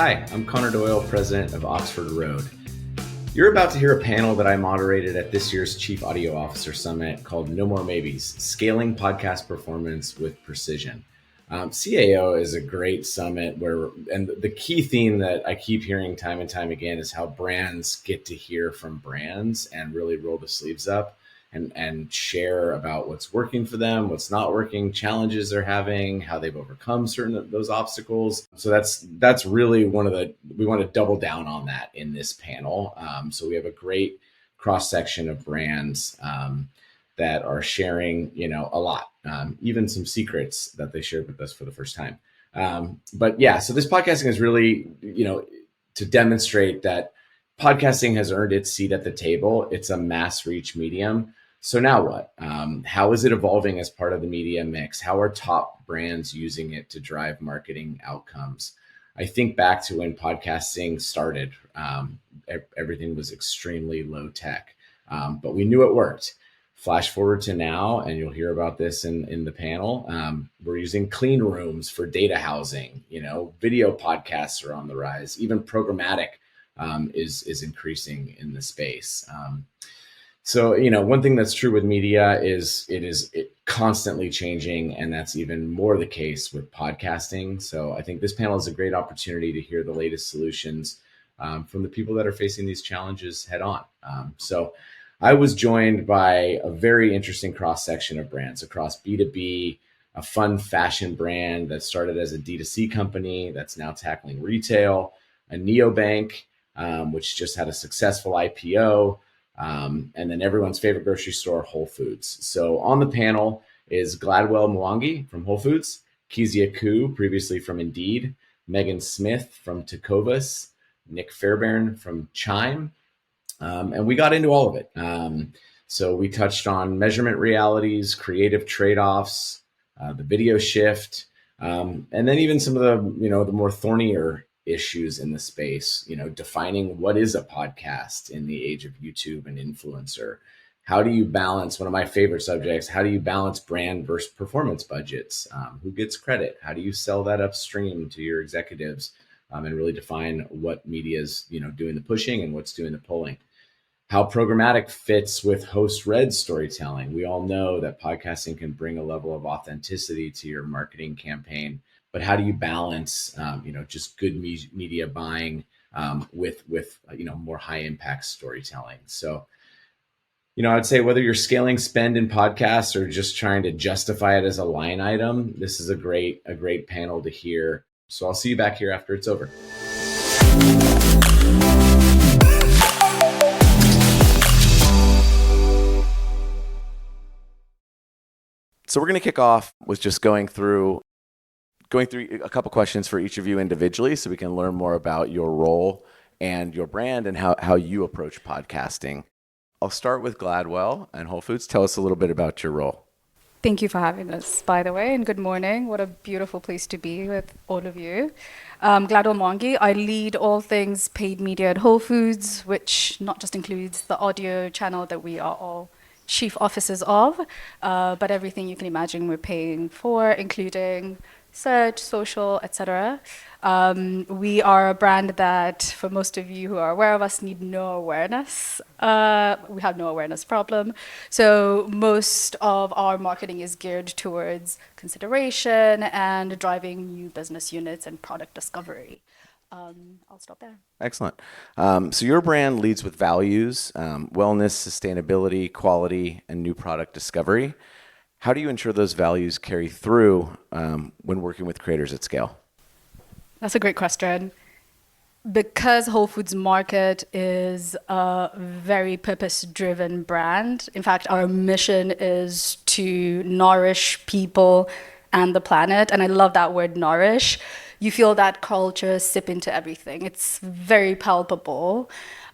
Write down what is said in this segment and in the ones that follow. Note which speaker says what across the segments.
Speaker 1: Hi, I'm Conor Doyle, president of Oxford Road. You're about to hear a panel that I moderated at this year's Chief Audio Officer Summit called No More Maybes, Scaling Podcast Performance with Precision. CAO is a great summit and the key theme that I keep hearing time and time again is how brands get to hear from brands and really roll the sleeves up and share about what's working for them, what's not working, challenges they're having, how they've overcome certain of those obstacles. So that's really we want to double down on that in this panel. So we have a great cross section of brands that are sharing, a lot, even some secrets that they shared with us for the first time. So this podcasting is really, to demonstrate that podcasting has earned its seat at the table. It's a mass reach medium. So now what? How is it evolving as part of the media mix? How are top brands using it to drive marketing outcomes? I think back to when podcasting started, everything was extremely low tech, but we knew it worked. Flash forward to now, and you'll hear about this in the panel. We're using clean rooms for data housing. Video podcasts are on the rise. Even programmatic is increasing in the space. So one thing that's true with media is it constantly changing, and that's even more the case with podcasting. So I think this panel is a great opportunity to hear the latest solutions from the people that are facing these challenges head on. So I was joined by a very interesting cross section of brands across B2B, a fun fashion brand that started as a D2C company that's now tackling retail, a neobank, which just had a successful IPO, and then everyone's favorite grocery store, Whole Foods. So on the panel is Gladwell Mwangi from Whole Foods, Kezia Koo, previously from Indeed, Megan Smith from Tecovas, Nick Fairbairn from Chime, and we got into all of it. So we touched on measurement realities, creative trade-offs, the video shift, and then even some of the more thornier issues in the space, defining what is a podcast in the age of YouTube and influencer. How do you balance, one of my favorite subjects, how do you balance brand versus performance budgets? Who gets credit? How do you sell that upstream to your executives and really define what media is, doing the pushing and what's doing the pulling? How programmatic fits with host-read storytelling. We all know that podcasting can bring a level of authenticity to your marketing campaign, but how do you balance, just good media buying with more high impact storytelling? So, I'd say whether you're scaling spend in podcasts or just trying to justify it as a line item, this is a great panel to hear. So I'll see you back here after it's over. So we're going to kick off with just going through a couple questions for each of you individually so we can learn more about your role and your brand and how you approach podcasting. I'll start with Gladwell and Whole Foods. Tell us a little bit about your role.
Speaker 2: Thank you for having us, by the way, and good morning. What a beautiful place to be with all of you. Gladwell Mwangi. I lead all things paid media at Whole Foods, which not just includes the audio channel that we are all chief officers of, but everything you can imagine we're paying for, including search, social, etc. We are a brand that, for most of you who are aware of us, need no awareness. We have no awareness problem. So most of our marketing is geared towards consideration and driving new business units and product discovery. I'll stop there.
Speaker 1: Excellent. So your brand leads with values, wellness, sustainability, quality, and new product discovery. How do you ensure those values carry through when working with creators at scale?
Speaker 2: That's a great question. Because Whole Foods Market is a very purpose-driven brand, in fact, our mission is to nourish people and the planet, and I love that word, nourish. You feel that culture sip into everything. It's very palpable.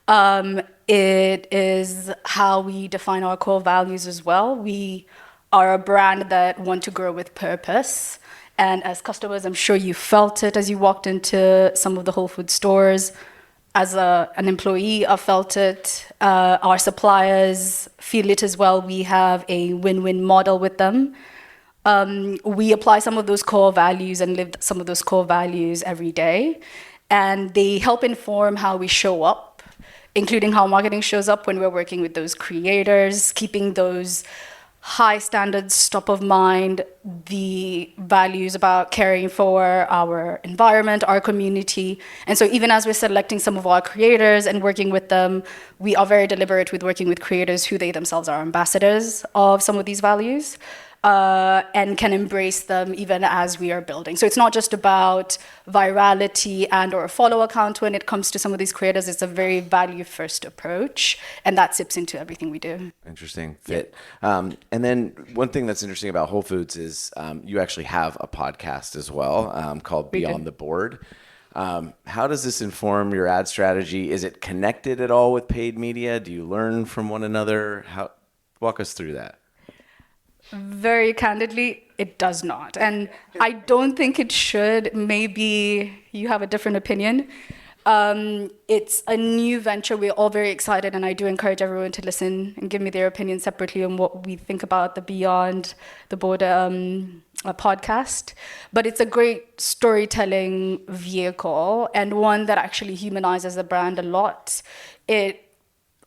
Speaker 2: It is how we define our core values as well. We are a brand that want to grow with purpose. And as customers, I'm sure you felt it as you walked into some of the Whole Foods stores. As an employee, I felt it. Our suppliers feel it as well. We have a win-win model with them. We apply some of those core values and live some of those core values every day. and they help inform how we show up, including how marketing shows up when we're working with those creators, keeping those high standards top of mind, the values about caring for our environment, our community. And so even as we're selecting some of our creators and working with them, we are very deliberate with working with creators who they themselves are ambassadors of some of these values. And can embrace them even as we are building. So it's not just about virality and or a follow account when it comes to some of these creators. It's a very value-first approach, and that sips into everything we do.
Speaker 1: Interesting fit. And then one thing that's interesting about Whole Foods is you actually have a podcast as well called Beyond the Board. How does this inform your ad strategy? Is it connected at all with paid media? Do you learn from one another? Walk us through that.
Speaker 2: Very candidly, it does not. And I don't think it should. Maybe you have a different opinion. It's a new venture. We're all very excited, and I do encourage everyone to listen and give me their opinion separately on what we think about the Beyond the Border podcast. But it's a great storytelling vehicle and one that actually humanizes the brand a lot. It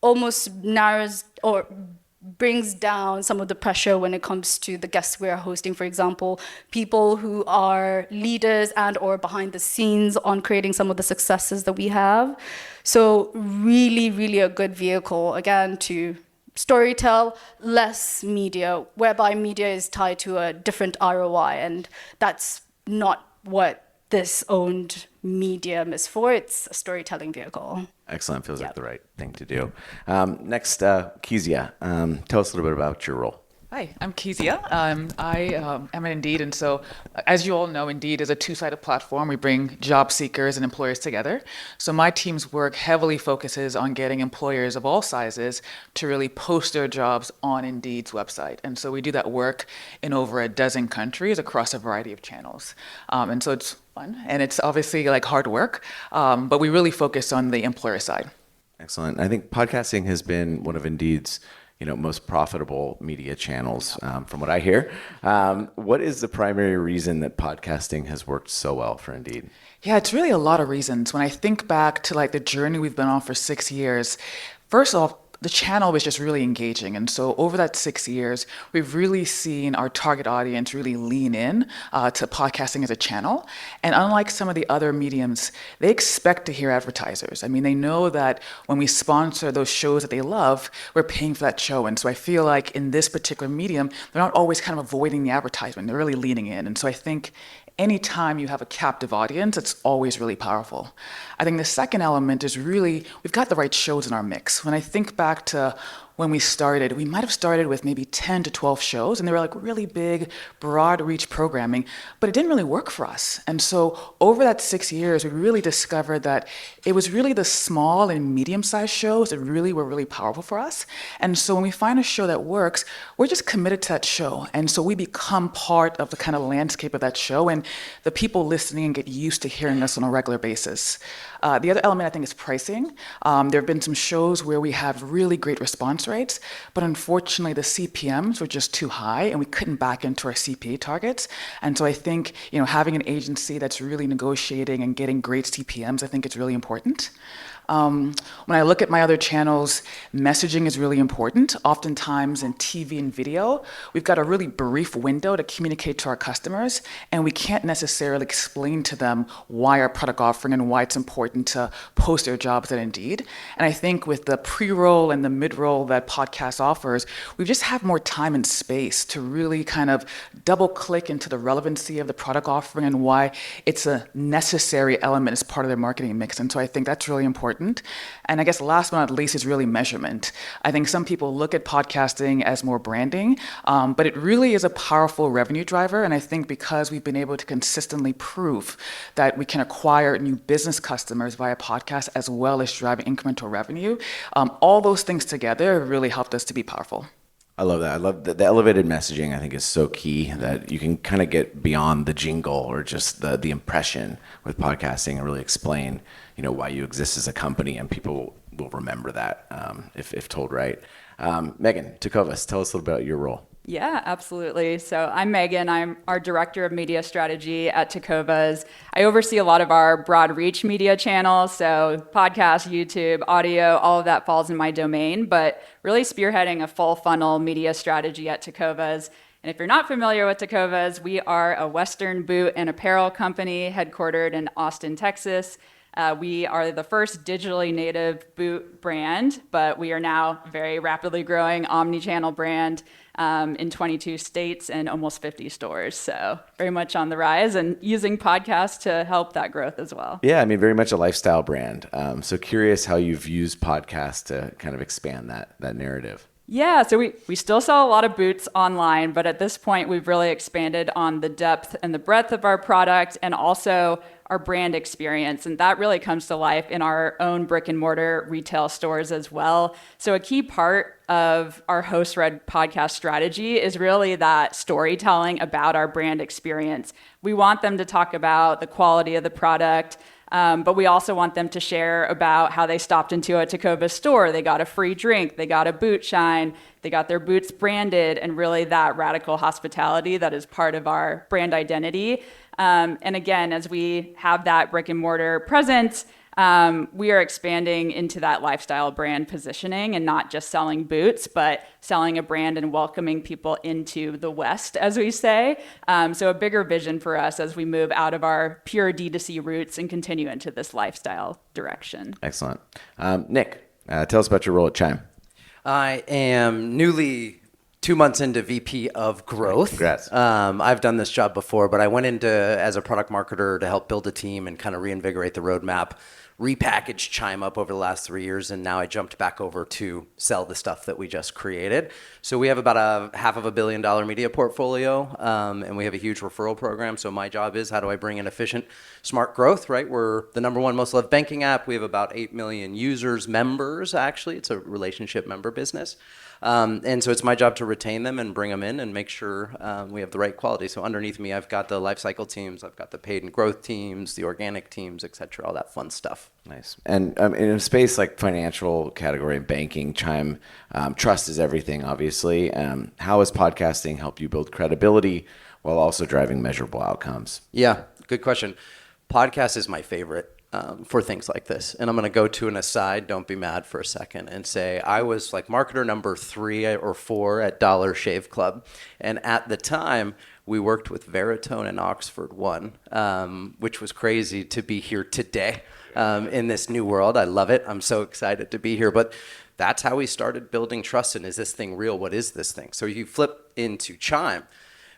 Speaker 2: almost narrows or brings down some of the pressure when it comes to the guests we're hosting, for example, people who are leaders and or behind the scenes on creating some of the successes that we have. So really, really a good vehicle, again, to storytell, less media, whereby media is tied to a different ROI, and that's not what this owned medium is for. It's a storytelling vehicle.
Speaker 1: Excellent. Feels like the right thing to do. Next, Kezia, tell us a little bit about your role.
Speaker 3: Hi, I'm Kezia. I am at Indeed, and so as you all know, Indeed is a two-sided platform. We bring job seekers and employers together. So my team's work heavily focuses on getting employers of all sizes to really post their jobs on Indeed's website. And so we do that work in over a dozen countries across a variety of channels. And so it's fun, and it's obviously like hard work, but we really focus on the employer side.
Speaker 1: Excellent. I think podcasting has been one of Indeed's most profitable media channels, from what I hear. What is the primary reason that podcasting has worked so well for Indeed?
Speaker 3: Yeah, it's really a lot of reasons. When I think back to like the journey we've been on for 6 years, first off, the channel was just really engaging. And so over that 6 years, we've really seen our target audience really lean in to podcasting as a channel. And unlike some of the other mediums, they expect to hear advertisers. I mean, they know that when we sponsor those shows that they love, we're paying for that show. And so I feel like in this particular medium, they're not always kind of avoiding the advertisement. They're really leaning in. And so I think anytime you have a captive audience, it's always really powerful. I think the second element is really, we've got the right shows in our mix. When I think back to when we started, we might have started with maybe 10 to 12 shows, and they were like really big, broad reach programming, but it didn't really work for us. And so over that 6 years, we really discovered that it was really the small and medium-sized shows that really were really powerful for us. And so when we find a show that works, we're just committed to that show. And so we become part of the kind of landscape of that show, and the people listening get used to hearing us on a regular basis. The other element, I think, is pricing. There have been some shows where we have really great response rates, but unfortunately the CPMs were just too high and we couldn't back into our CPA targets. And so I think, having an agency that's really negotiating and getting great CPMs, I think it's really important. When I look at my other channels, messaging is really important. Oftentimes in TV and video, we've got a really brief window to communicate to our customers, and we can't necessarily explain to them why our product offering and why it's important to post their jobs at Indeed. And I think with the pre-roll and the mid-roll that podcast offers, we just have more time and space to really kind of double click into the relevancy of the product offering and why it's a necessary element as part of their marketing mix. And so I think that's really important. And I guess last but not least is really measurement. I think some people look at podcasting as more branding, but it really is a powerful revenue driver. And I think because we've been able to consistently prove that we can acquire new business customers via podcast as well as driving incremental revenue, all those things together really helped us to be powerful.
Speaker 1: I love that. I love the elevated messaging. I think is so key that you can kind of get beyond the jingle or just the impression with podcasting and really explain, why you exist as a company, and people will remember that if told right. Megan, Tecovas, tell us a little bit about your role.
Speaker 4: Yeah, absolutely. So I'm Megan. I'm our Director of Media Strategy at Tecovas. I oversee a lot of our broad reach media channels. So podcast, YouTube, audio, all of that falls in my domain, but really spearheading a full funnel media strategy at Tecovas. And if you're not familiar with Tecovas, we are a Western boot and apparel company headquartered in Austin, Texas. We are the first digitally native boot brand, but we are now a very rapidly growing omni-channel brand in 22 states and almost 50 stores. So very much on the rise and using podcasts to help that growth as well.
Speaker 1: Yeah, I mean, very much a lifestyle brand. So curious how you've used podcasts to kind of expand that narrative.
Speaker 4: Yeah, so we still sell a lot of boots online, but at this point, we've really expanded on the depth and the breadth of our product and also our brand experience. And that really comes to life in our own brick and mortar retail stores as well. So a key part of our host-read podcast strategy is really that storytelling about our brand experience. We want them to talk about the quality of the product, but we also want them to share about how they stopped into a Tecovas store. They got a free drink, they got a boot shine, they got their boots branded, and really that radical hospitality that is part of our brand identity. And again, as we have that brick and mortar presence, we are expanding into that lifestyle brand positioning and not just selling boots, but selling a brand and welcoming people into the West, as we say. So a bigger vision for us as we move out of our pure D2C roots and continue into this lifestyle direction.
Speaker 1: Excellent. Nick, tell us about your role at Chime.
Speaker 5: I am newly 2 months into VP of Growth.
Speaker 1: Congrats.
Speaker 5: I've done this job before, but I went into as a product marketer to help build a team and kind of reinvigorate the roadmap, repackaged Chime up over the last 3 years, and now I jumped back over to sell the stuff that we just created. So we have about a $500 million media portfolio, and we have a huge referral program. So my job is, how do I bring in efficient, smart growth, right? We're the number one most loved banking app. We have about 8 million users, members, actually. It's a relationship member business. And so it's my job to retain them and bring them in and make sure we have the right quality. So underneath me, I've got the lifecycle teams, I've got the paid and growth teams, the organic teams, et cetera, all that fun stuff.
Speaker 1: Nice. And in a space like financial category and banking, Chime, trust is everything, obviously. How has podcasting helped you build credibility while also driving measurable outcomes?
Speaker 5: Yeah, good question. Podcast is my favorite. For things like this. And I'm going to go to an aside, don't be mad for a second, and say I was like marketer number 3 or 4 at Dollar Shave Club. And at the time, we worked with Veritone and Oxford One, which was crazy to be here today in this new world. I love it. I'm so excited to be here. But that's how we started building trust. And is this thing real? What is this thing? So you flip into Chime.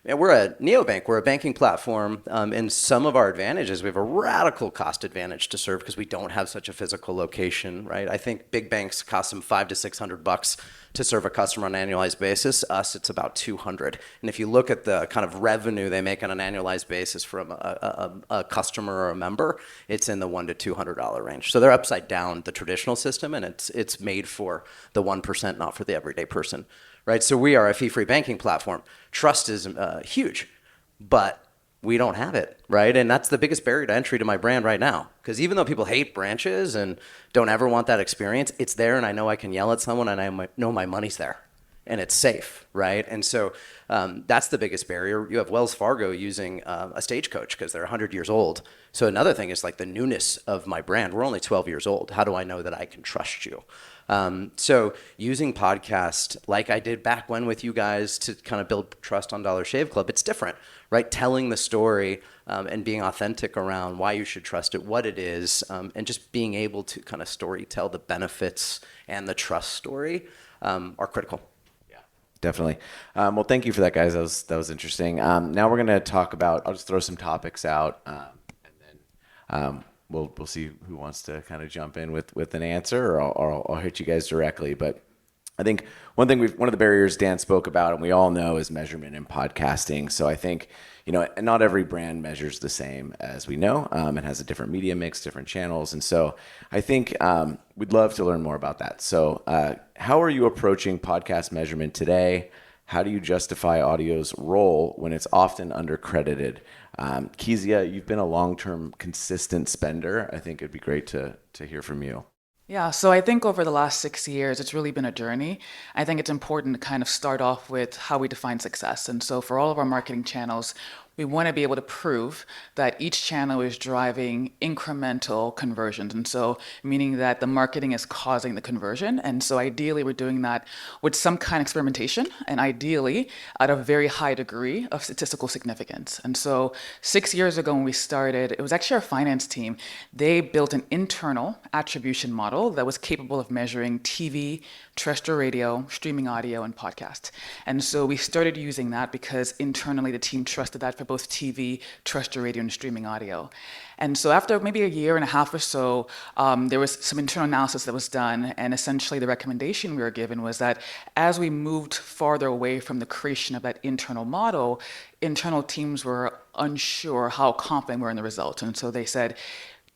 Speaker 5: Yeah, we're a neobank. We're a banking platform. And some of our advantages, we have a radical cost advantage to serve because we don't have such a physical location, right? I think big banks cost them $500 to $600 to serve a customer on an annualized basis. Us, it's about $200. And if you look at the kind of revenue they make on an annualized basis from a customer or a member, it's in the $100 to $200 range. So they're upside down the traditional system, and it's made for the 1%, not for the everyday person. Right, so we are a fee-free banking platform. Trust is huge, but we don't have it, right? And that's the biggest barrier to entry to my brand right now. Because even though people hate branches and don't ever want that experience, it's there, and I know I can yell at someone, and I know my money's there, and it's safe, right? And so that's the biggest barrier. You have Wells Fargo using a Stagecoach because they're 100 years old. So another thing is like the newness of my brand. We're only 12 years old. How do I know that I can trust you? So using podcast like I did back when with you guys to kind of build trust on Dollar Shave Club, it's different, right? Telling the story and being authentic around why you should trust it, what it is, and just being able to kind of story tell the benefits and the trust story are critical.
Speaker 1: Definitely. Well, thank you for that, guys. That was interesting. Now we're going to talk about, I'll just throw some topics out, and then we'll see who wants to kind of jump in with an answer, or I'll hit you guys directly. But I think one of the barriers Dan spoke about, and we all know, is measurement in podcasting. So I think, not every brand measures the same, as we know. It has a different media mix, different channels. And so I think we'd love to learn more about that. So how are you approaching podcast measurement today? How do you justify audio's role when it's often undercredited? Kezia, you've been a long-term consistent spender. I think it'd be great to hear from you.
Speaker 3: Yeah, so I think over the last 6 years, it's really been a journey. I think it's important to kind of start off with how we define success. And so for all of our marketing channels, we want to be able to prove that each channel is driving incremental conversions. And so, meaning that the marketing is causing the conversion. And so, ideally, we're doing that with some kind of experimentation and ideally at a very high degree of statistical significance. And so, 6 years ago, when we started, it was actually our finance team. They built an internal attribution model that was capable of measuring TV, terrestrial radio, streaming audio, and podcast. And so, we started using that because internally the team trusted that for both TV, terrestrial radio, and streaming audio. And so after maybe a year and a half or so, there was some internal analysis that was done, and essentially the recommendation we were given was that as we moved farther away from the creation of that internal model, internal teams were unsure how confident we were in the results. And so they said,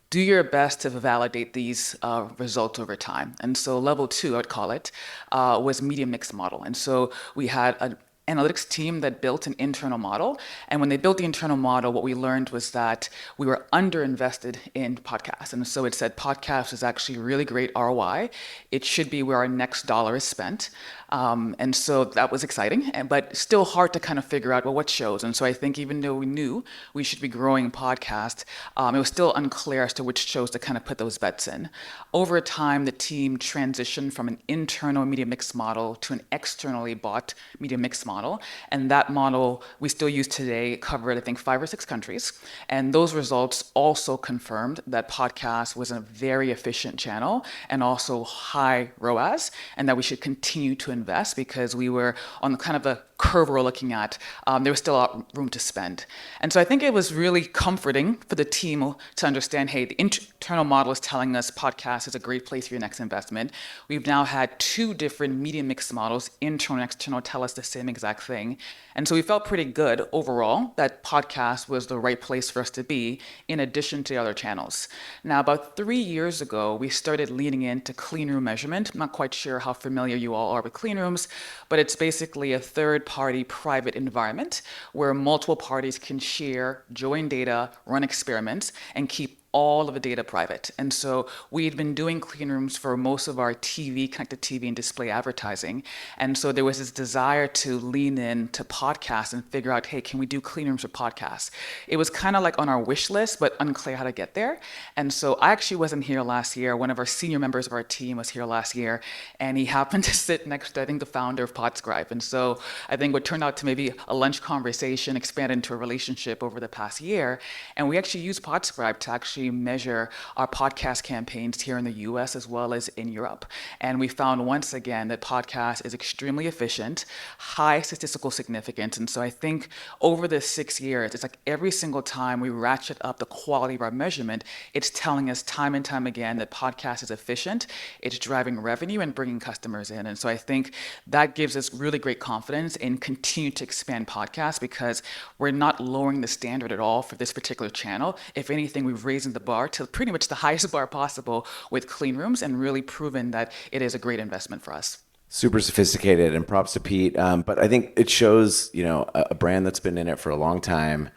Speaker 3: do your best to validate these results over time. And so level 2, I would call it, was media mix model. And so we had an analytics team that built an internal model. And when they built the internal model, what we learned was that we were underinvested in podcasts. And so it said podcast is actually really great ROI. It should be where our next dollar is spent. And so that was exciting, but still hard to kind of figure out, well, what shows? And so I think even though we knew we should be growing podcast, it was still unclear as to which shows to kind of put those bets in. Over time, the team transitioned from an internal media mix model to an externally bought media mix model. And that model we still use today covered, I think, 5 or 6 countries. And those results also confirmed that podcast was a very efficient channel and also high ROAS, and that we should continue to invest because we were on kind of a curve we're looking at. There was still a lot room to spend. And so I think it was really comforting for the team to understand, hey, the internal model is telling us podcast is a great place for your next investment. We've now had 2 different media mix models, internal and external, tell us the same exact thing. And so we felt pretty good overall that podcast was the right place for us to be in addition to the other channels. Now, about 3 years ago, we started leaning into clean room measurement. I'm not quite sure how familiar you all are with clean rooms, but it's basically a third-party private environment where multiple parties can share, join data, run experiments, and keep all of the data private. And so we had been doing clean rooms for most of our TV, connected TV, and display advertising. And so there was this desire to lean in to podcasts and figure out, hey, can we do clean rooms for podcasts? It was kind of like on our wish list, but unclear how to get there. And so I actually wasn't here last year. One of our senior members of our team was here last year, and he happened to sit next to, I think, the founder of Podscribe. And so I think what turned out to maybe a lunch conversation expanded into a relationship over the past year. And we actually used Podscribe to actually measure our podcast campaigns here in the US as well as in Europe. And we found once again that podcast is extremely efficient, high statistical significance. And so I think over the 6 years, it's like every single time we ratchet up the quality of our measurement, it's telling us time and time again that podcast is efficient, it's driving revenue and bringing customers in. And so I think that gives us really great confidence in continue to expand podcasts because we're not lowering the standard at all for this particular channel. If anything, we've raised the bar to pretty much the highest bar possible with clean rooms and really proven that it is a great investment for us.
Speaker 1: Super sophisticated, and props to Pete. But I think it shows, a brand that's been in it for a long time,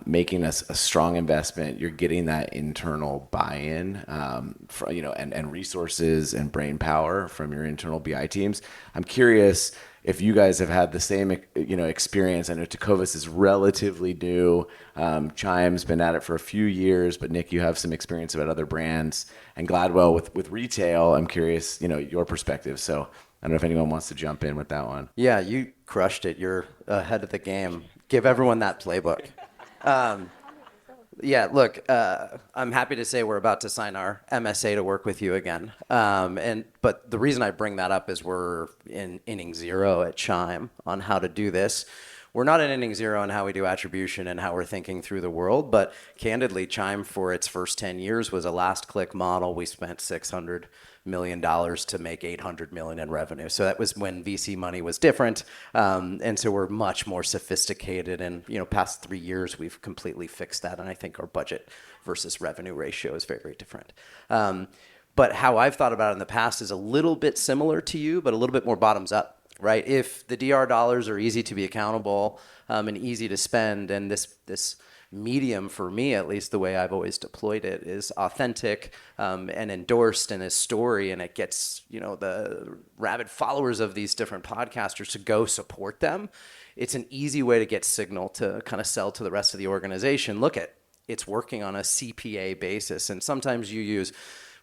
Speaker 1: making a strong investment. You're getting that internal buy-in, and resources and brain power from your internal BI teams. I'm curious if you guys have had the same, experience. I know Tecovas is relatively new. Chime's been at it for a few years, but Nick, you have some experience about other brands, and Gladwell with retail. I'm curious, your perspective. So I don't know if anyone wants to jump in with that one.
Speaker 5: Yeah, you crushed it. You're ahead of the game. Give everyone that playbook. Yeah, look, I'm happy to say we're about to sign our MSA to work with you again. But the reason I bring that up is we're in inning 0 at Chime on how to do this. We're not in inning 0 on how we do attribution and how we're thinking through the world, but candidly, Chime for its first 10 years was a last click model. We spent $600 million to make $800 million in revenue. So that was when VC money was different. And so we're much more sophisticated, and past 3 years, we've completely fixed that. And I think our budget versus revenue ratio is very, very different. But how I've thought about it in the past is a little bit similar to you, but a little bit more bottoms up. Right? If the DR dollars are easy to be accountable and easy to spend, and this medium, for me at least, the way I've always deployed it, is authentic and endorsed in a story, and it gets, you know, the rabid followers of these different podcasters to go support them. It's an easy way to get signal to kind of sell to the rest of the organization. Look at, it's working on a CPA basis, and sometimes you use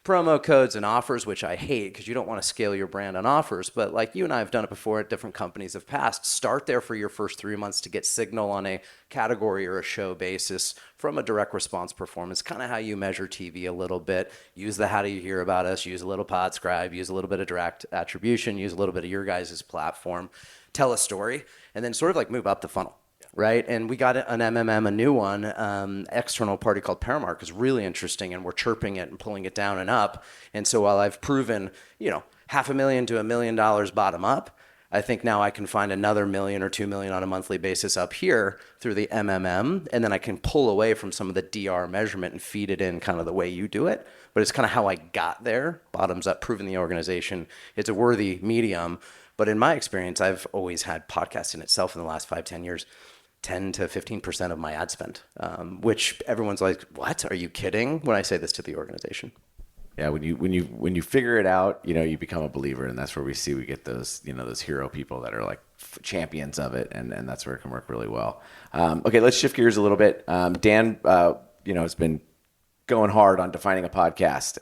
Speaker 5: promo codes and offers, which I hate because you don't want to scale your brand on offers. But like you and I have done it before at different companies of past, start there for your first 3 months to get signal on a category or a show basis from a direct response performance, kind of how you measure TV a little bit. Use the how do you hear about us, use a little Podscribe, use a little bit of direct attribution, use a little bit of your guys' platform, tell a story, and then sort of like move up the funnel. Right. And we got an MMM, a new one, external party called Paramark, is really interesting, and we're chirping it and pulling it down and up. And so while I've proven, you know, $500,000 to $1 million bottom up, I think now I can find another $1 million or $2 million on a monthly basis up here through the MMM. And then I can pull away from some of the DR measurement and feed it in kind of the way you do it. But it's kind of how I got there, bottoms up, proving the organization it's a worthy medium. But in my experience, I've always had podcasting itself in the last 5-10 years 10 to 15% of my ad spend, which everyone's like, what? Are you kidding? When I say this to the organization.
Speaker 1: Yeah, when you figure it out, you know, you become a believer, and that's where we get those, you know, those hero people that are like champions of it, and that's where it can work really well. Okay, let's shift gears a little bit. Dan, you know, has been going hard on defining a podcast,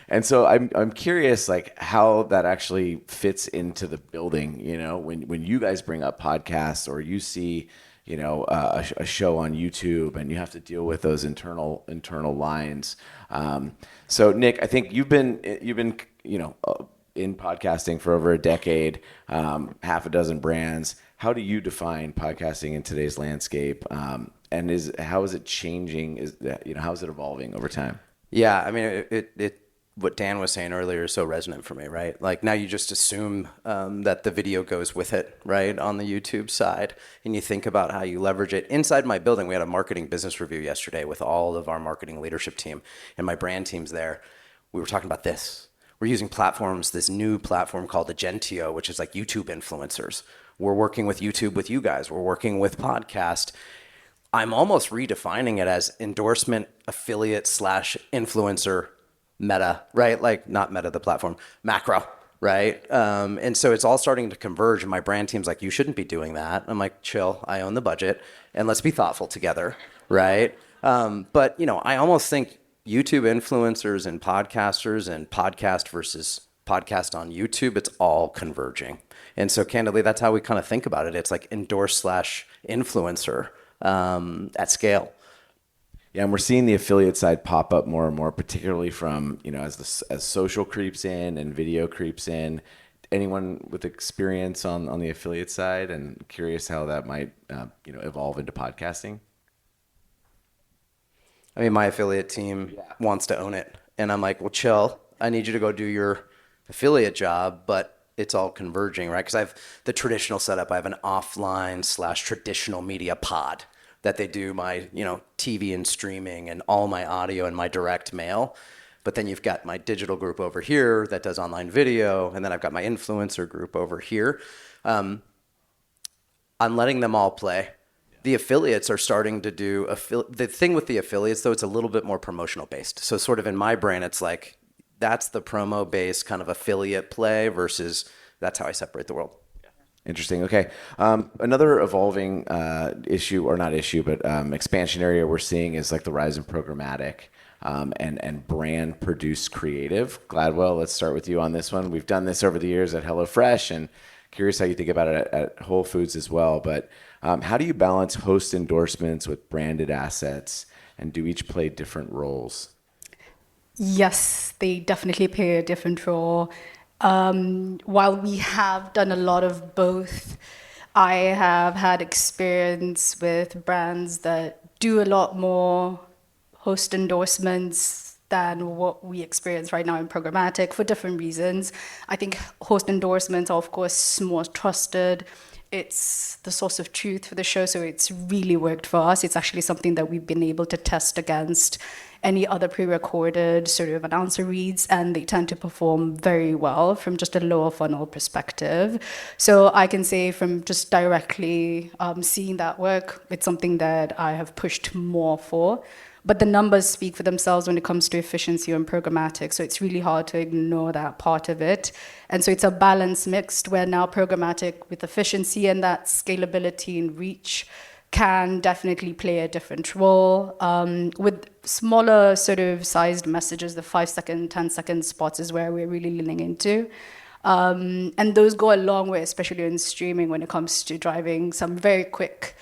Speaker 1: and so I'm curious, like, how that actually fits into the building. You know, when you guys bring up podcasts, or you see, you know, a show on YouTube, and you have to deal with those internal lines. So Nick, I think you've been you know, in podcasting for over a decade, half a dozen brands. How do you define podcasting in today's landscape? And how is it changing? You know, how is it evolving over time?
Speaker 5: Yeah, I mean, it what Dan was saying earlier is so resonant for me, right? Like, now you just assume that the video goes with it, right, on the YouTube side, and you think about how you leverage it. Inside my building, we had a marketing business review yesterday with all of our marketing leadership team, and my brand team's there. We were talking about this. We're using platforms, this new platform called Agentio, which is like YouTube influencers. We're working with YouTube with you guys. We're working with podcast. I'm almost redefining it as endorsement, affiliate / influencer meta, right? Like, not meta, the platform, macro, right? And so it's all starting to converge, and my brand team's like, you shouldn't be doing that. I'm like, chill, I own the budget, and let's be thoughtful together, right? But, you know, I almost think YouTube influencers and podcasters and podcast versus podcast on YouTube, it's all converging. And so candidly, that's how we kind of think about it. It's like endorse / influencer at scale.
Speaker 1: Yeah, and we're seeing the affiliate side pop up more and more, particularly from, you know, as social creeps in and video creeps in. Anyone with experience on the affiliate side, and curious how that might you know, evolve into podcasting?
Speaker 5: I mean, my affiliate team wants to own it, and I'm like, well, chill. I need you to go do your affiliate job, but it's all converging, right? Because I have the traditional setup. I have an offline / traditional media pod that they do my, you know, TV and streaming and all my audio and my direct mail. But then you've got my digital group over here that does online video, and then I've got my influencer group over here. I'm letting them all play. The affiliates are starting to do the thing with the affiliates, though, it's a little bit more promotional based. So sort of in my brain, it's like that's the promo based kind of affiliate play versus that's how I separate the world.
Speaker 1: Interesting. Okay. Another evolving issue, or not issue, but expansion area we're seeing is like the rise in programmatic and brand produced creative. Gladwell, let's start with you on this one. We've done this over the years at HelloFresh, and curious how you think about it at Whole Foods as well. But how do you balance host endorsements with branded assets, and do each play different roles?
Speaker 2: Yes, they definitely play a different role. While we have done a lot of both, I have had experience with brands that do a lot more host endorsements than what we experience right now in programmatic for different reasons. I think host endorsements are, of course, more trusted. It's the source of truth for the show, so it's really worked for us. It's actually something that we've been able to test against any other pre-recorded sort of announcer reads, and they tend to perform very well from just a lower funnel perspective. So I can say from just directly seeing that work, it's something that I have pushed more for. But the numbers speak for themselves when it comes to efficiency and programmatic. So it's really hard to ignore that part of it. And so it's a balance mixed where now programmatic with efficiency and that scalability and reach can definitely play a different role. With smaller sort of sized messages, the 5-second, 10-second spots is where we're really leaning into. And those go a long way, especially in streaming when it comes to driving some very quick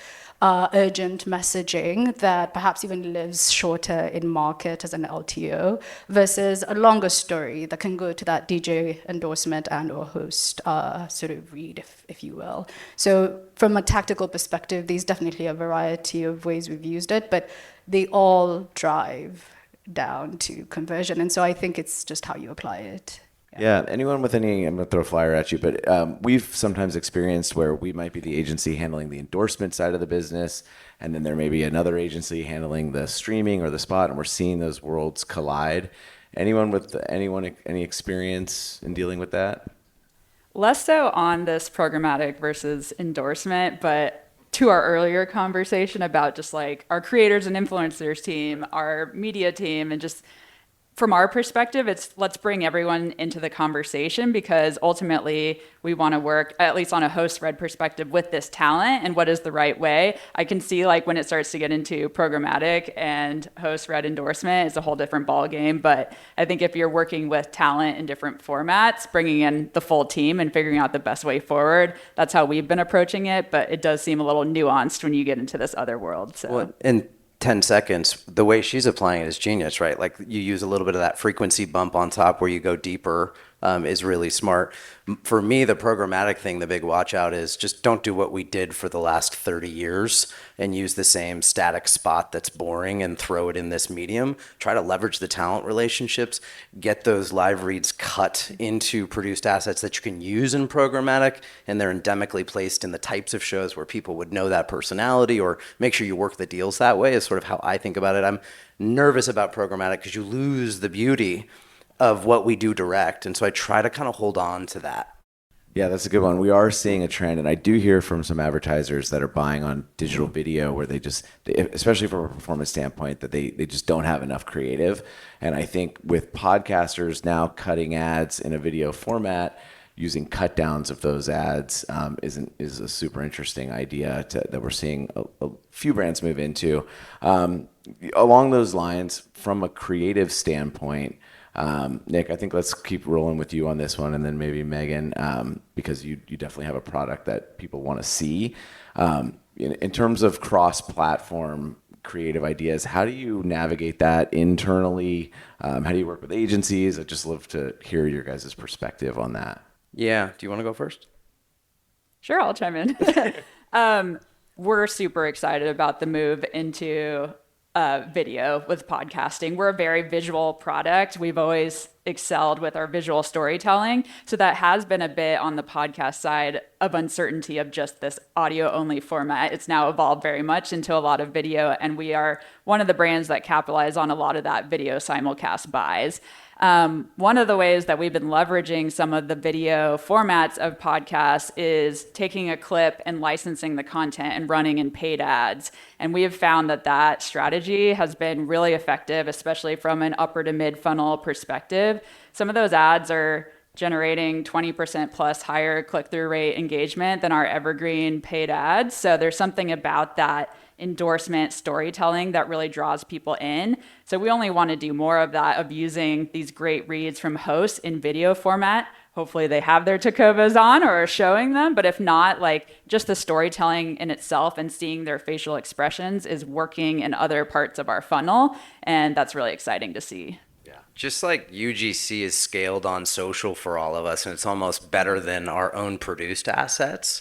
Speaker 2: urgent messaging that perhaps even lives shorter in market as an LTO versus a longer story that can go to that DJ endorsement and or host sort of read, if you will. So from a tactical perspective, there's definitely a variety of ways we've used it, but they all drive down to conversion. And so I think it's just how you apply it.
Speaker 1: Yeah, anyone with any, I'm going to throw a flyer at you, but we've sometimes experienced where we might be the agency handling the endorsement side of the business, and then there may be another agency handling the streaming or the spot, and we're seeing those worlds collide. Any experience in dealing with that?
Speaker 4: Less so on this programmatic versus endorsement, but to our earlier conversation about just like our creators and influencers team, our media team, and just from our perspective, it's let's bring everyone into the conversation because ultimately we want to work, at least on a host-read perspective, with this talent and what is the right way. I can see like when it starts to get into programmatic and host-read endorsement, it's a whole different ballgame. But I think if you're working with talent in different formats, bringing in the full team and figuring out the best way forward, that's how we've been approaching it. But it does seem a little nuanced when you get into this other world. So.
Speaker 5: Well, and 10 seconds, the way she's applying it is genius, right? Like you use a little bit of that frequency bump on top where you go deeper is really smart. For me, the programmatic thing, the big watch out is just don't do what we did for the last 30 years and use the same static spot that's boring and throw it in this medium. Try to leverage the talent relationships, get those live reads cut into produced assets that you can use in programmatic, and they're endemically placed in the types of shows where people would know that personality, or make sure you work the deals that way is sort of how I think about it. I'm nervous about programmatic because you lose the beauty of what we do direct. And so I try to kind of hold on to that.
Speaker 1: Yeah, that's a good one. We are seeing a trend, and I do hear from some advertisers that are buying on digital video where they especially from a performance standpoint, that they just don't have enough creative. And I think with podcasters now cutting ads in a video format, using cut downs of those ads is a super interesting idea that we're seeing a few brands move into. Along those lines, from a creative standpoint, Nick, I think let's keep rolling with you on this one, and then maybe Megan, because you definitely have a product that people want to see. In terms of cross-platform creative ideas, how do you navigate that internally? How do you work with agencies? I'd just love to hear your guys' perspective on that.
Speaker 5: Yeah. Do you want to go first?
Speaker 4: Sure, I'll chime in. We're super excited about the move into video with podcasting. We're a very visual product. We've always excelled with our visual storytelling. So that has been a bit on the podcast side of uncertainty of just this audio only format. It's now evolved very much into a lot of video, and we are one of the brands that capitalize on a lot of that video simulcast buys. One of the ways that we've been leveraging some of the video formats of podcasts is taking a clip and licensing the content and running in paid ads. And we have found that strategy has been really effective, especially from an upper to mid funnel perspective. Some of those ads are generating 20% plus higher click-through rate engagement than our evergreen paid ads. So there's something about that endorsement storytelling that really draws people in. So we only want to do more of that, of using these great reads from hosts in video format. Hopefully they have their Tecovas on or are showing them, but if not, like just the storytelling in itself and seeing their facial expressions is working in other parts of our funnel, and that's really exciting to see.
Speaker 5: Just like UGC is scaled on social for all of us, and it's almost better than our own produced assets.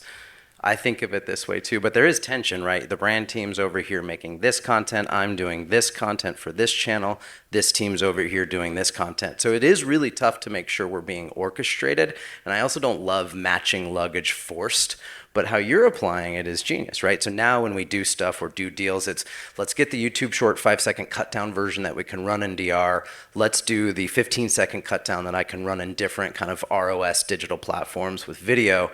Speaker 5: I think of it this way too, but there is tension, right? The brand team's over here making this content. I'm doing this content for this channel. This team's over here doing this content. So it is really tough to make sure we're being orchestrated. And I also don't love matching luggage forced, but how you're applying it is genius, right? So now when we do stuff or do deals, it's let's get the YouTube short 5-second cut down version that we can run in DR. Let's do the 15-second cut down that I can run in different kind of ROS digital platforms with video.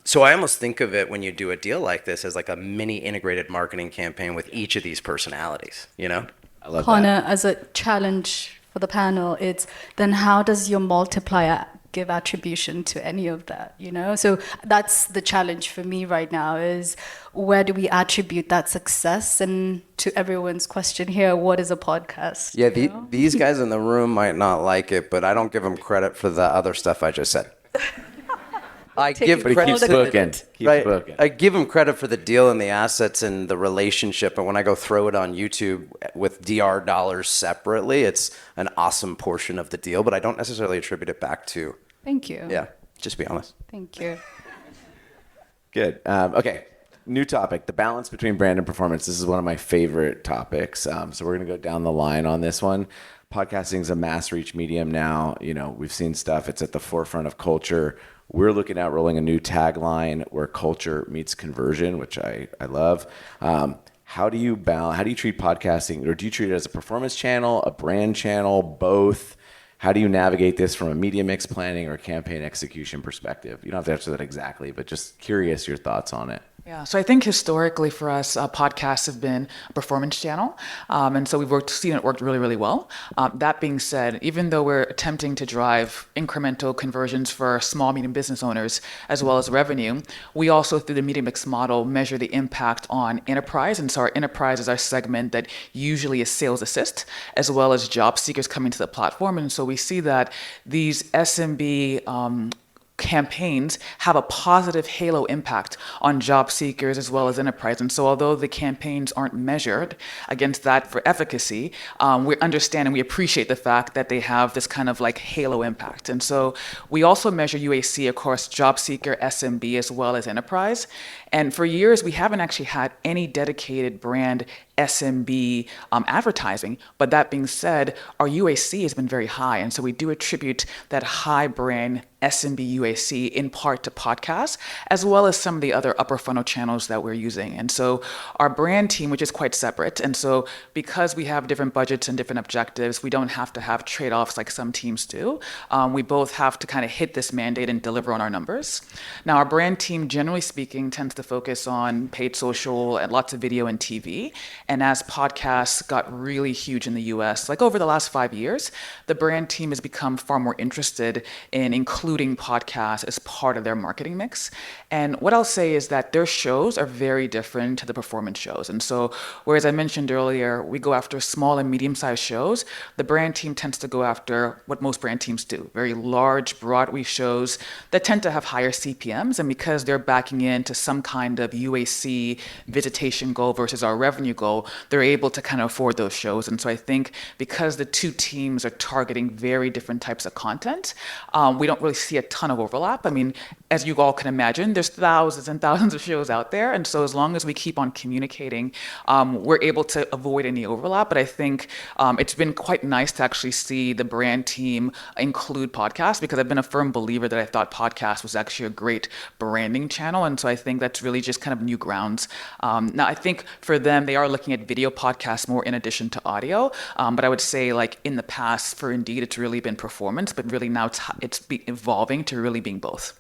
Speaker 5: So I almost think of it when you do a deal like this as like a mini integrated marketing campaign with each of these personalities, you know?
Speaker 1: I love
Speaker 2: Conor,
Speaker 1: that.
Speaker 2: as a challenge for the panel, it's then how does your multiplier give attribution to any of that, you know? So that's the challenge for me right now is where do we attribute that success? And to everyone's question here, what is a podcast?
Speaker 5: Yeah,
Speaker 2: you know?
Speaker 5: these guys in the room might not like it, but I don't give them credit for the other stuff I just said. I give
Speaker 2: But he
Speaker 5: credit
Speaker 2: keeps
Speaker 5: to the-
Speaker 1: booking. Keeps
Speaker 5: right.
Speaker 1: booking.
Speaker 5: I give him credit for the deal and the assets and the relationship. And when I go throw it on YouTube with DR dollars separately, it's an awesome portion of the deal, but I don't necessarily attribute it back to,
Speaker 2: Thank you.
Speaker 5: yeah, just be honest.
Speaker 2: Thank you.
Speaker 1: Good. Okay. New topic, the balance between brand and performance. This is one of my favorite topics. So we're going to go down the line on this one. Podcasting is a mass reach medium now. You know, we've seen stuff. It's at the forefront of culture. We're looking at rolling a new tagline where culture meets conversion, which I love. How do you treat podcasting, or do you treat it as a performance channel, a brand channel, both? How do you navigate this from a media mix planning or campaign execution perspective? You don't have to answer that exactly, but just curious your thoughts on it.
Speaker 3: Yeah, so I think historically for us, podcasts have been a performance channel, and so we've seen it worked really, really well. That being said, even though we're attempting to drive incremental conversions for small, medium business owners as well as revenue, we also through the media mix model measure the impact on enterprise, and so our enterprise is our segment that usually is sales assist as well as job seekers coming to the platform, and so we see that these SMB campaigns have a positive halo impact on job seekers as well as enterprise. And so although the campaigns aren't measured against that for efficacy, we understand and we appreciate the fact that they have this kind of like halo impact. And so we also measure UAC across job seeker, SMB, as well as enterprise. And for years, we haven't actually had any dedicated brand SMB advertising. But that being said, our UAC has been very high. And so we do attribute that high brand SMB UAC in part to podcasts, as well as some of the other upper funnel channels that we're using. And so our brand team, which is quite separate, and so because we have different budgets and different objectives, we don't have to have trade-offs like some teams do. We both have to kind of hit this mandate and deliver on our numbers. Now, our brand team, generally speaking, tends to focus on paid social and lots of video and TV. And as podcasts got really huge in the US, like over the last 5 years, the brand team has become far more interested in including podcasts as part of their marketing mix. And what I'll say is that their shows are very different to the performance shows. And so, whereas I mentioned earlier, we go after small and medium-sized shows, the brand team tends to go after what most brand teams do, very large, Broadway shows that tend to have higher CPMs. And because they're backing into some kind of UAC visitation goal versus our revenue goal, they're able to kind of afford those shows. And so I think because the two teams are targeting very different types of content, we don't really see a ton of overlap. I mean, as you all can imagine, there's thousands and thousands of shows out there. And so as long as we keep on communicating, we're able to avoid any overlap. But I think it's been quite nice to actually see the brand team include podcasts, because I've been a firm believer that I thought podcast was actually a great branding channel. And so I think that's really just kind of new grounds. Now, I think for them, they are looking at video podcasts more in addition to audio. But I would say like in the past for Indeed, it's really been performance, but really now it's evolving to really being both.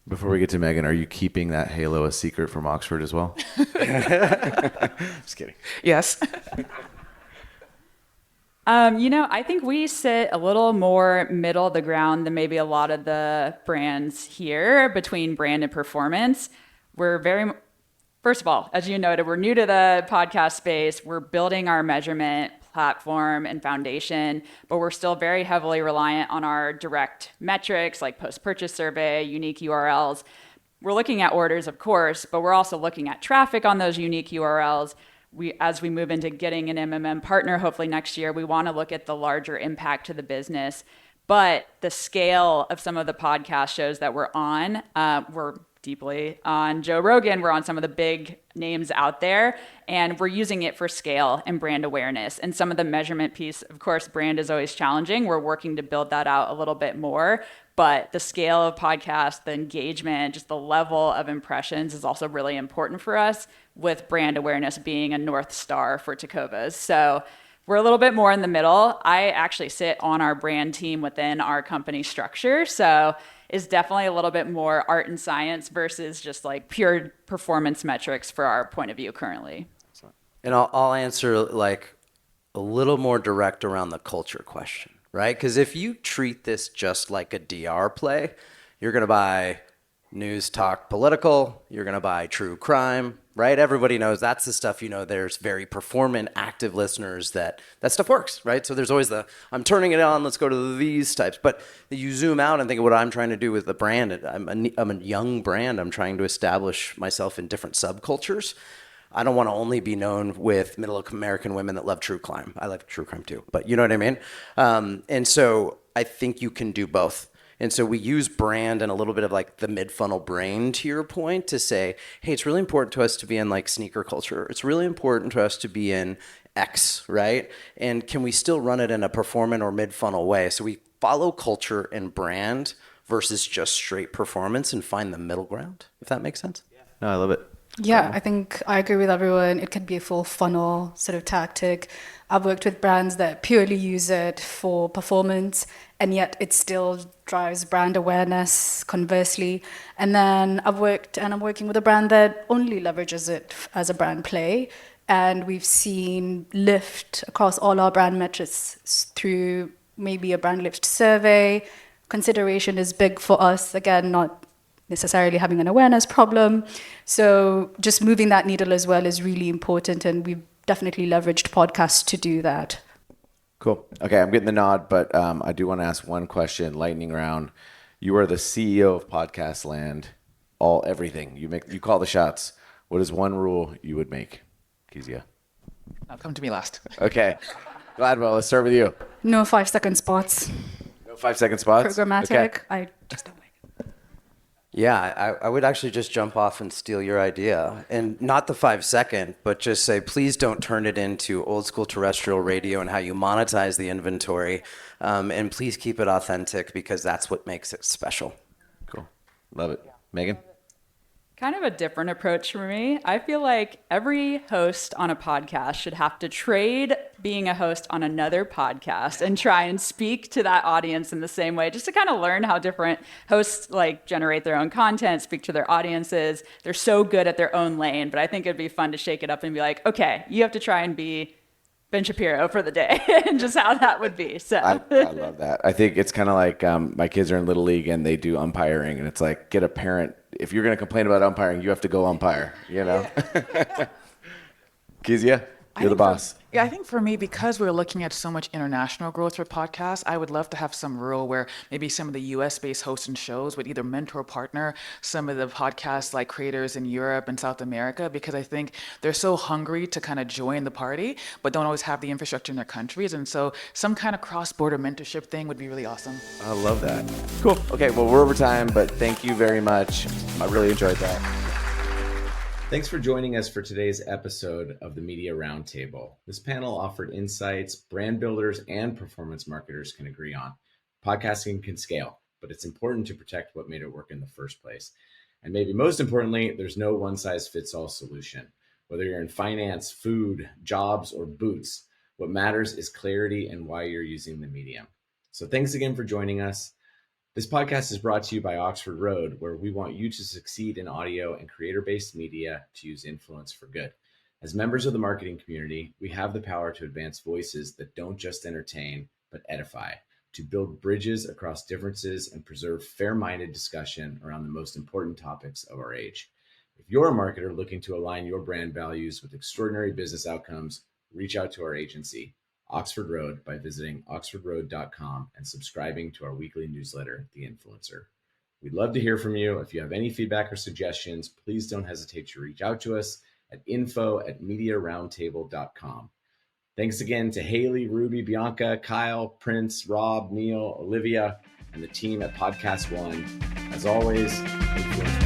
Speaker 1: Before we get to Megan, are you keeping that halo a secret from Oxford as well? Just kidding.
Speaker 3: Yes.
Speaker 4: I think we sit a little more middle of the ground than maybe a lot of the brands here between brand and performance. First of all, as you noted, we're new to the podcast space. We're building our measurement platform and foundation, but we're still very heavily reliant on our direct metrics like post-purchase survey, unique URLs. We're looking at orders, of course, but we're also looking at traffic on those unique URLs. As we move into getting an MMM partner, hopefully next year, we want to look at the larger impact to the business. But the scale of some of the podcast shows that we're on, we're deeply. On Joe Rogan, we're on some of the big names out there, and we're using it for scale and brand awareness. And some of the measurement piece, of course, brand is always challenging. We're working to build that out a little bit more. But the scale of podcasts, the engagement, just the level of impressions is also really important for us, with brand awareness being a North Star for Tecovas. So we're a little bit more in the middle. I actually sit on our brand team within our company structure. So it's definitely a little bit more art and science versus just like pure performance metrics for our point of view currently.
Speaker 5: And I'll answer like a little more direct around the culture question, right? Because if you treat this just like a DR play, you're going to buy news, talk, political, you're going to buy true crime, right? Everybody knows that's the stuff, there's very performant, active listeners that stuff works, right? So there's always I'm turning it on, let's go to these types. But you zoom out and think of what I'm trying to do with the brand. I'm a young brand. I'm trying to establish myself in different subcultures. I don't want to only be known with middle American women that love true crime. I love true crime too, but you know what I mean? And so I think you can do both. And so we use brand and a little bit of like the mid-funnel brain, to your point, to say, hey, it's really important to us to be in like sneaker culture. It's really important to us to be in X, right? And can we still run it in a performant or mid-funnel way? So we follow culture and brand versus just straight performance and find the middle ground, if that makes sense.
Speaker 1: Yeah. No, I love it.
Speaker 2: Yeah, I think I agree with everyone. It can be a full funnel sort of tactic. I've worked with brands that purely use it for performance, and yet it still drives brand awareness, conversely. And then I'm working with a brand that only leverages it as a brand play. And we've seen lift across all our brand metrics through maybe a brand lift survey. Consideration is big for us. Again, not necessarily having an awareness problem. So just moving that needle as well is really important, and we've definitely leveraged podcasts to do that.
Speaker 1: Cool. Okay, I'm getting the nod, but I do want to ask one question, lightning round. You are the CEO of Podcast Land, everything. You call the shots. What is one rule you would make, Kezia?
Speaker 3: Come to me last.
Speaker 1: Okay. Gladwell, let's start with you.
Speaker 2: No 5-second spots.
Speaker 1: No 5-second spots?
Speaker 2: Programmatic.
Speaker 1: Okay.
Speaker 2: I just don't like it.
Speaker 5: Yeah, I would actually just jump off and steal your idea. And not the 5-second, but just say, please don't turn it into old school terrestrial radio and how you monetize the inventory. And please keep it authentic, because that's what makes it special.
Speaker 1: Cool. Love it. Megan?
Speaker 4: Kind of a different approach for me. I feel like every host on a podcast should have to trade being a host on another podcast and try and speak to that audience in the same way, just to kind of learn how different hosts like generate their own content, speak to their audiences. They're so good at their own lane, but I think it'd be fun to shake it up and be like, okay, you have to try and be Ben Shapiro for the day, and just how that would be. So
Speaker 1: I love that. I think it's kind of like my kids are in Little League and they do umpiring, and it's like, get a parent. If you're going to complain about umpiring, you have to go umpire, Kezia, you're the boss.
Speaker 3: I think for me, because we're looking at so much international growth for podcasts, I would love to have some rule where maybe some of the US-based hosts and shows would either mentor or partner some of the podcasts like creators in Europe and South America, because I think they're so hungry to kind of join the party, but don't always have the infrastructure in their countries. And so some kind of cross-border mentorship thing would be really awesome.
Speaker 1: I love that. Cool. Okay, well, we're over time, but thank you very much. I really enjoyed that. Thanks for joining us for today's episode of the Media Roundtable. This panel offered insights brand builders and performance marketers can agree on. Podcasting can scale, but it's important to protect what made it work in the first place. And maybe most importantly, there's no one-size-fits-all solution. Whether you're in finance, food, jobs, or boots, what matters is clarity and why you're using the medium. So thanks again for joining us. This podcast is brought to you by Oxford Road, where we want you to succeed in audio and creator-based media to use influence for good. As members of the marketing community, we have the power to advance voices that don't just entertain, but edify, to build bridges across differences and preserve fair-minded discussion around the most important topics of our age. If you're a marketer looking to align your brand values with extraordinary business outcomes, reach out to our agency, Oxford Road, by visiting oxfordroad.com and subscribing to our weekly newsletter, The Influencer. We'd love to hear from you. If you have any feedback or suggestions, please don't hesitate to reach out to us at info@mediaroundtable.com. Thanks again to Haley, Ruby, Bianca, Kyle, Prince, Rob, Neil, Olivia, and the team at Podcast One. As always, influence